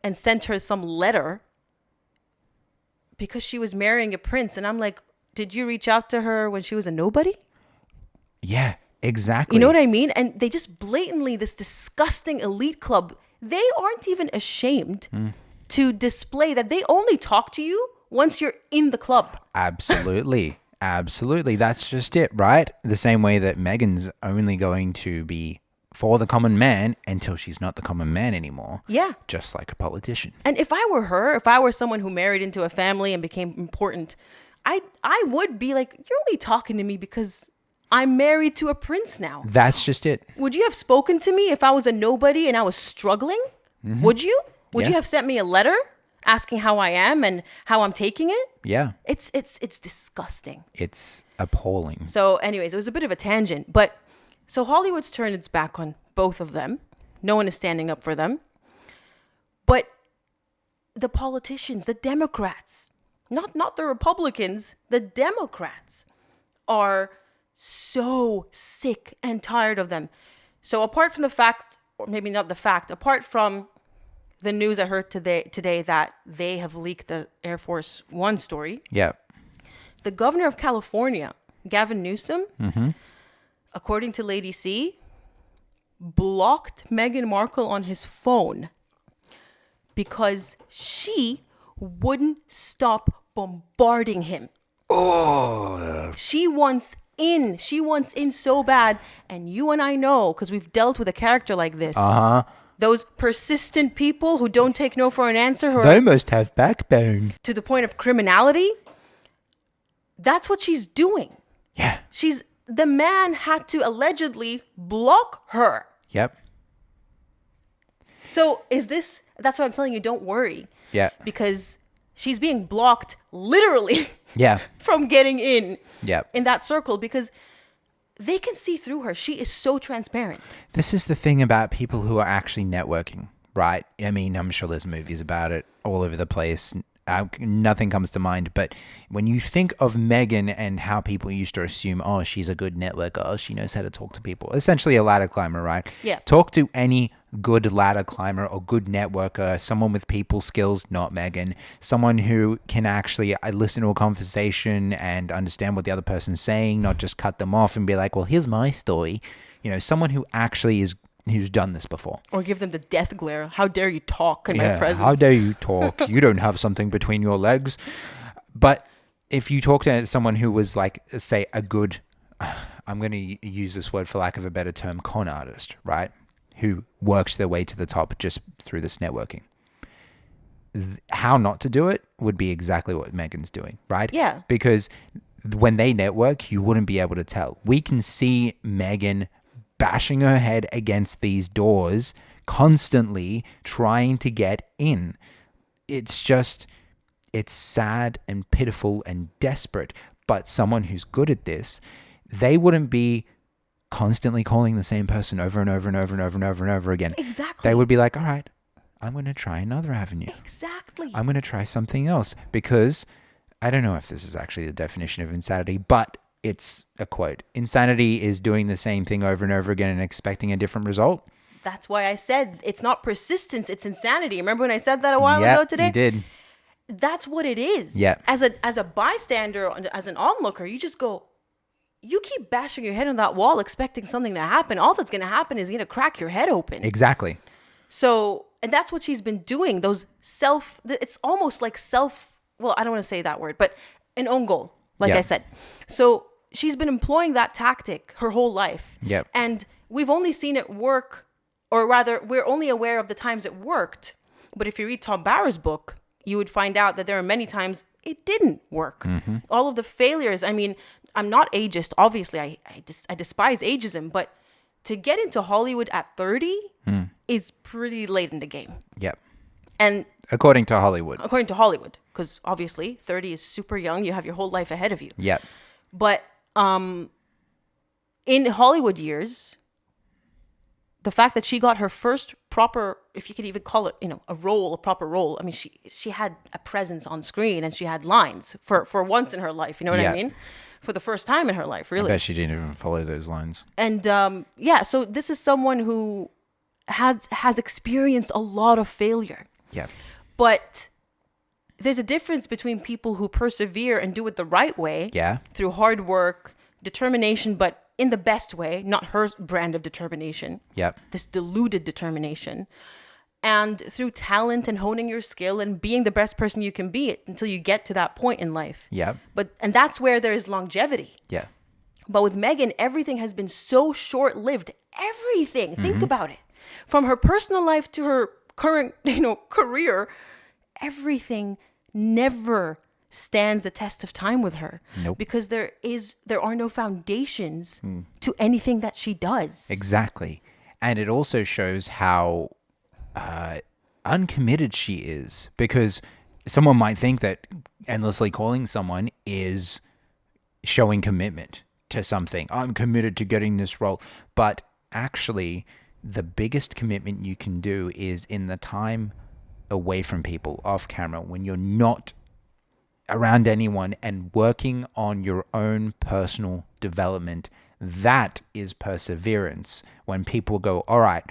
and sent her some letter because she was marrying a prince. And I'm like, did you reach out to her when she was a nobody? Yeah, exactly. You know what I mean? And they just blatantly, this disgusting elite club, they aren't even ashamed to display that they only talk to you once you're in the club. Absolutely. Absolutely. That's just it, right? The same way that Meghan's only going to be for the common man until she's not the common man anymore. Yeah. Just like a politician. And if I were her, if I were someone who married into a family and became important, I would be like, you're only talking to me because I'm married to a prince now. That's just it. Would you have spoken to me if I was a nobody and I was struggling? Would you? Would you have sent me a letter asking how I am and how I'm taking it? Yeah. It's disgusting. It's appalling. So anyways, it was a bit of a tangent. But so Hollywood's turned its back on both of them. No one is standing up for them. But the politicians, the Democrats, not the Republicans, the Democrats are so sick and tired of them. So apart from the fact, or maybe not the fact, apart from the news I heard today that they have leaked the Air Force One story. Yeah. The governor of California, Gavin Newsom, according to Lady C, blocked Meghan Markle on his phone because she wouldn't stop bombarding him. Oh. She wants in so bad. And you and I know, because we've dealt with a character like this. Those persistent people who don't take no for an answer. Who They must have backbone. to the point of criminality. That's what she's doing. Yeah. The man had to allegedly block her. Yep. So that's what I'm telling you, don't worry. Yeah. Because she's being blocked literally Yeah. from getting in Yep. that circle because they can see through her. She is so transparent. This is the thing about people who are actually networking, right? I mean, I'm sure there's movies about it all over the place. Nothing comes to mind. But when you think of Meghan and how people used to assume, oh, she's a good networker, oh, she knows how to talk to people. Essentially a ladder climber, right? Yeah. Talk to any good ladder climber or good networker, someone with people skills, not Meghan, someone who can actually listen to a conversation and understand what the other person's saying, not just cut them off and be like, well, here's my story. Someone who actually who's done this before. Or give them the death glare. How dare you talk in my presence? How dare you talk? You don't have something between your legs. But if you talk to someone who was like, say, a good, I'm going to use this word for lack of a better term, con artist, right? Who works their way to the top just through this networking. How not to do it would be exactly what Meghan's doing, right? Yeah. Because when they network, you wouldn't be able to tell. We can see Meghan bashing her head against these doors, constantly trying to get in. It's sad and pitiful and desperate. But someone who's good at this, they wouldn't be constantly calling the same person over and over and over and over and over and over again. Exactly. They would be like, all right, I'm going to try another avenue. Exactly. I'm going to try something else, because I don't know if this is actually the definition of insanity, but it's a quote. Insanity is doing the same thing over and over again and expecting a different result. That's why I said it's not persistence, it's insanity. Remember when I said that a while ago today? You did. That's what it is. Yeah. As a bystander, as an onlooker, you just go, you keep bashing your head on that wall expecting something to happen. All that's going to happen is going to crack your head open. Exactly. So, and that's what she's been doing. It's almost like well, I don't want to say that word, but an own goal, like I said. So she's been employing that tactic her whole life. Yep. And we've only seen it work, or rather, we're only aware of the times it worked. But if you read Tom Barra's book, you would find out that there are many times it didn't work. Mm-hmm. All of the failures. I mean, I'm not ageist. Obviously, I despise ageism. But to get into Hollywood at 30 is pretty late in the game. Yep. And according to Hollywood, because obviously 30 is super young. You have your whole life ahead of you. Yep. But in Hollywood years, the fact that she got her first proper, if you could even call it, a proper role. I mean, she had a presence on screen and she had lines for once in her life. You know what I mean? For the first time in her life, really. I bet she didn't even follow those lines. And so this is someone who has experienced a lot of failure. Yeah. But there's a difference between people who persevere and do it the right way. Yeah. Through hard work, determination, but in the best way, not her brand of determination. Yep. This deluded determination. And through talent and honing your skill and being the best person you can be until you get to that point in life. Yeah. And that's where there is longevity. Yeah. But with Meghan, everything has been so short-lived. Everything. Mm-hmm. Think about it. From her personal life to her current, career, everything never stands the test of time with her. Nope. Because there are no foundations to anything that she does. Exactly. And it also shows how uncommitted she is, because someone might think that endlessly calling someone is showing commitment to something. I'm committed to getting this role. But actually, the biggest commitment you can do is in the time away from people, off camera, when you're not around anyone and working on your own personal development. That is perseverance. When people go, all right,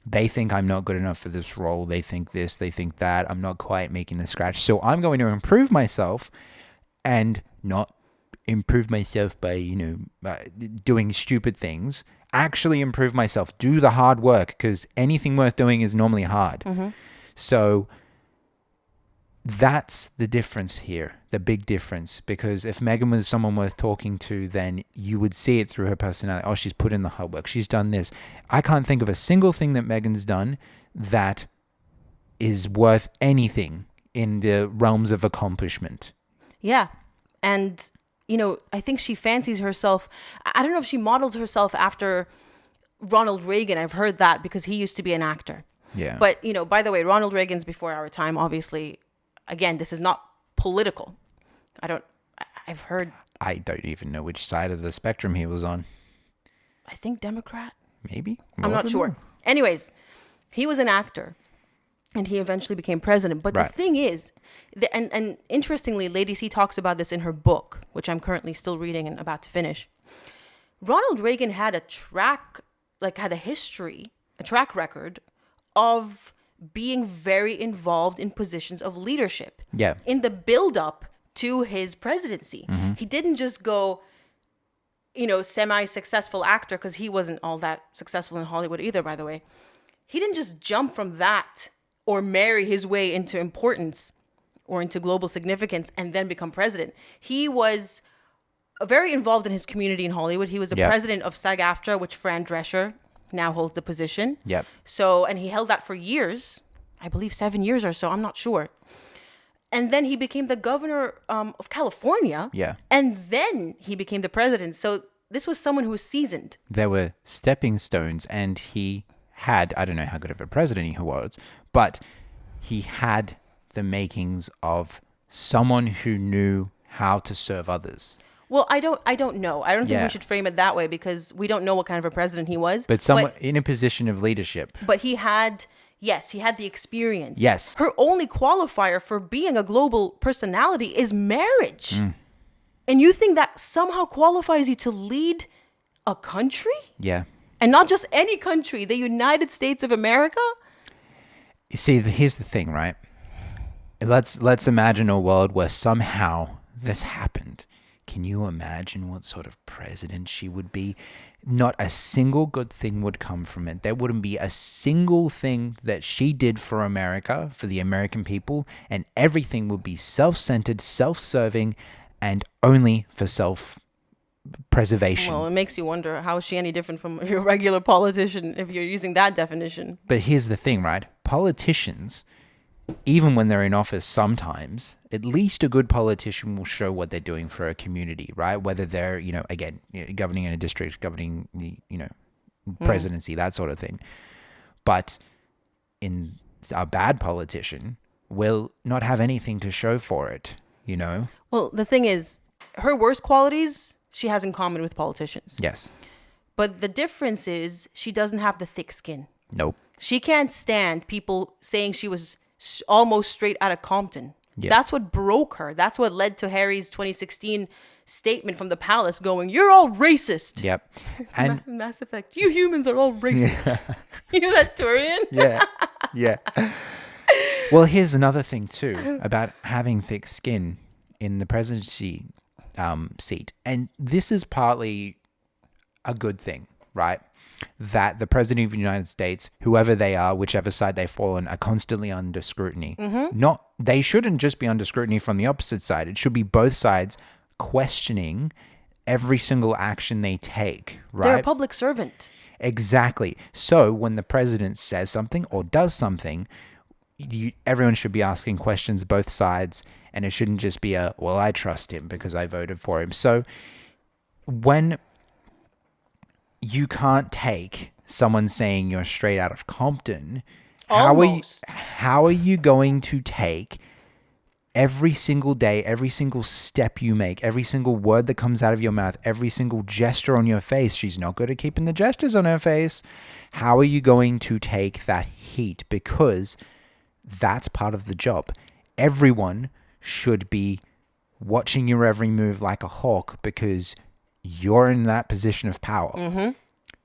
they think I'm not good enough for this role. They think this, they think that. I'm not quite making the scratch. So I'm going to improve myself, and not improve myself by, doing stupid things. Actually improve myself. Do the hard work, because anything worth doing is normally hard. Mm-hmm. So that's the difference here, the big difference. Because if Meghan was someone worth talking to, then you would see it through her personality. Oh, she's put in the hard work. She's done this. I can't think of a single thing that Meghan's done that is worth anything in the realms of accomplishment. Yeah. And, I think she fancies herself. I don't know if she models herself after Ronald Reagan. I've heard that because he used to be an actor. Yeah. But, by the way, Ronald Reagan's before our time, obviously. Again, this is not political. I've heard. I don't even know which side of the spectrum he was on. I think Democrat. Maybe. I'm not sure. Anyways, he was an actor. and he eventually became president. But Right. the thing is, and interestingly, Lady C talks about this in her book, which I'm currently still reading and about to finish. Ronald Reagan had a track record of being very involved in positions of leadership. Yeah. In the build up to his presidency. He didn't just go, semi-successful actor, because he wasn't all that successful in Hollywood either, by the way. He didn't just jump from that or marry his way into importance or into global significance and then become president. He was very involved in his community in Hollywood. He was a president of SAG-AFTRA, which Fran Drescher now holds the position. Yep. So, and he held that for years, I believe 7 years or so, I'm not sure. And then he became the governor of California. Yeah. And then he became the president. So this was someone who was seasoned. There were stepping stones, and he had, I don't know how good of a president he was, but he had the makings of someone who knew how to serve others. Well, I don't know. I don't think Yeah. we should frame it that way, because we don't know what kind of a president he was. But someone in a position of leadership. But he had the experience. Yes. Her only qualifier for being a global personality is marriage. And you think that somehow qualifies you to lead a country? Yeah. And not just any country, the United States of America? You see, here's the thing, right? Let's imagine a world where somehow this happened. Can you imagine what sort of president she would be? Not a single good thing would come from it. There wouldn't be a single thing that she did for America, for the American people, and everything would be self-centered, self-serving, and only for self-preservation. Well, it makes you wonder, how is she any different from your regular politician if you're using that definition? But here's the thing, right? Politicians, even when they're in office sometimes, at least a good politician will show what they're doing for a community, right? Whether they're, governing in a district, governing the, presidency, that sort of thing. But in a bad politician will not have anything to show for it, Well, the thing is, her worst qualities she has in common with politicians. Yes. But the difference is she doesn't have the thick skin. Nope. She can't stand people saying she was almost straight out of Compton. Yeah. That's what broke her. That's what led to Harry's 2016 statement from the palace going, "You're all racist." Yep. And Mass Effect, "You humans are all racist." You know that Turian? yeah. Yeah. Well, here's another thing too about having thick skin in the presidency seat. And this is partly a good thing, right? That the president of the United States, whoever they are, whichever side they fall on, are constantly under scrutiny. They shouldn't just be under scrutiny from the opposite side. It should be both sides questioning every single action they take, right? They're a public servant. Exactly. So when the president says something or does something, everyone should be asking questions, both sides, and it shouldn't just be well, I trust him because I voted for him. So when you can't take someone saying you're straight out of Compton, how are you going to take every single day, every single step you make, every single word that comes out of your mouth, every single gesture on your face? She's not good at keeping the gestures on her face. How are you going to take that heat? Because that's part of the job. Everyone should be watching your every move like a hawk because you're in that position of power.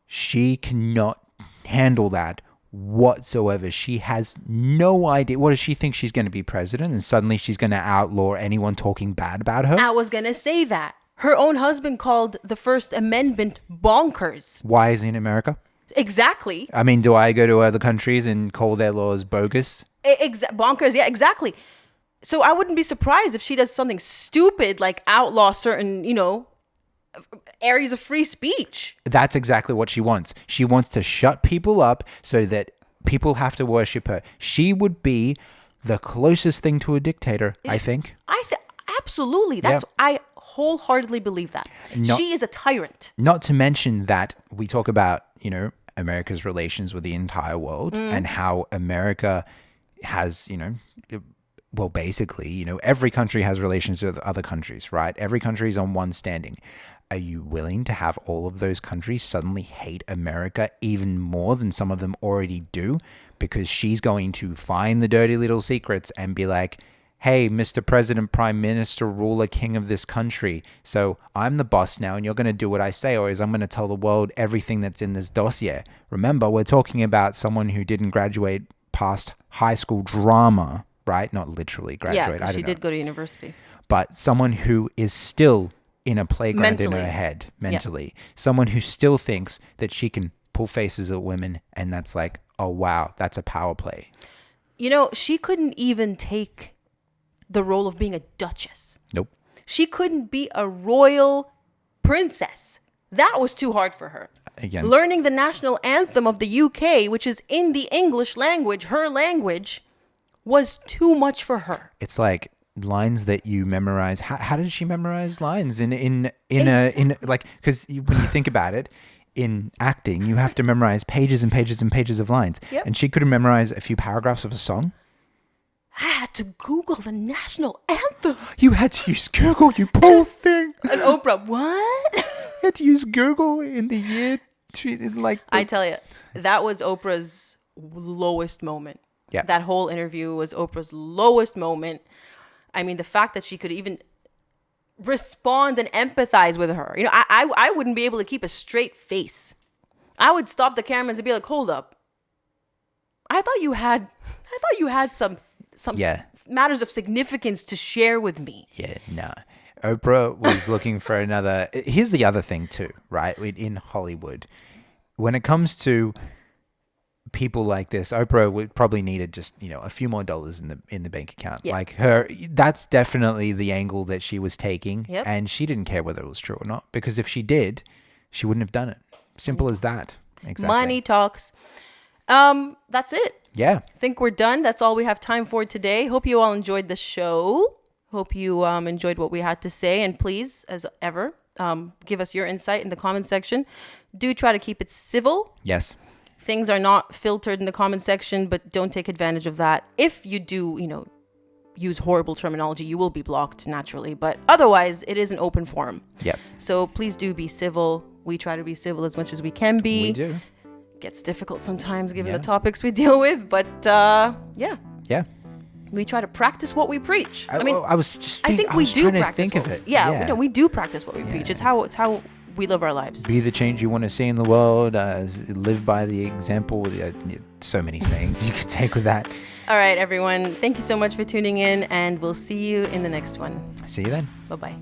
She cannot handle that whatsoever. She has no idea. What does she think? She's going to be president and suddenly she's going to outlaw anyone talking bad about her? I was going to say that. Her own husband called the First Amendment bonkers. Why is he in America? Exactly. I mean, do I go to other countries and call their laws bogus? Bonkers, yeah, exactly. So I wouldn't be surprised if she does something stupid like outlaw certain, areas of free speech. That's exactly what she wants. She wants to shut people up so that people have to worship her. She would be the closest thing to a dictator, I think. Absolutely. I wholeheartedly believe that. She is a tyrant. Not to mention that we talk about, America's relations with the entire world and how America has, well, basically, every country has relations with other countries, right? Every country is on one standing. Are you willing to have all of those countries suddenly hate America even more than some of them already do? Because she's going to find the dirty little secrets and be like, hey, Mr. President, Prime Minister, ruler, king of this country. So I'm the boss now and you're going to do what I say, or is I'm going to tell the world everything that's in this dossier. Remember, we're talking about someone who didn't graduate past high school drama, right? Not literally graduate. Yeah, she did go to university. But someone who is still in a playground Mentally. in her head mentally. Yeah. Someone who still thinks that she can pull faces at women and that's like, oh, wow, that's a power play. She couldn't even take the role of being a duchess. Nope. She couldn't be a royal princess. That was too hard for her. Again, learning the national anthem of the UK, which is in the English language, her language, was too much for her. It's like lines that you memorize. How did she memorize lines in like, because when you think about it, in acting, you have to memorize pages and pages and pages of lines. Yep. And she could have memorized a few paragraphs of a song. I had to Google the national anthem. You had to use Google, you poor thing. And Oprah, what? You had to use Google in the year, I tell you, that was Oprah's lowest moment. Yeah. That whole interview was Oprah's lowest moment. I mean, the fact that she could even respond and empathize with her. I wouldn't be able to keep a straight face. I would stop the cameras and be like, hold up. I thought you had some matters of significance to share with me. Yeah, no. Oprah was looking for another. Here's the other thing too, right? In Hollywood, when it comes to people like this, Oprah would probably needed just a few more dollars in the bank account. Yeah. Like that's definitely the angle that she was taking, Yep. and she didn't care whether it was true or not, because if she did, she wouldn't have done it. Simple as that. Exactly. Money talks. That's it. Yeah. I think we're done. That's all we have time for today. Hope you all enjoyed the show. Hope you enjoyed what we had to say. And please, as ever, give us your insight in the comment section. Do try to keep it civil. Yes. Things are not filtered in the comment section, but don't take advantage of that. If you do, use horrible terminology, you will be blocked naturally. But otherwise, it is an open forum. Yep. So please do be civil. We try to be civil as much as we can be. We do. Gets difficult sometimes given the topics we deal with, but yeah. We try to practice what we preach. I mean, I was just I think we do practice. think of it. Yeah, we do practice what we preach. It's how we live our lives. Be the change you want to see in the world. Live by the example. So many sayings you could take with that. All right, everyone. Thank you so much for tuning in, and we'll see you in the next one. See you then. Bye-bye.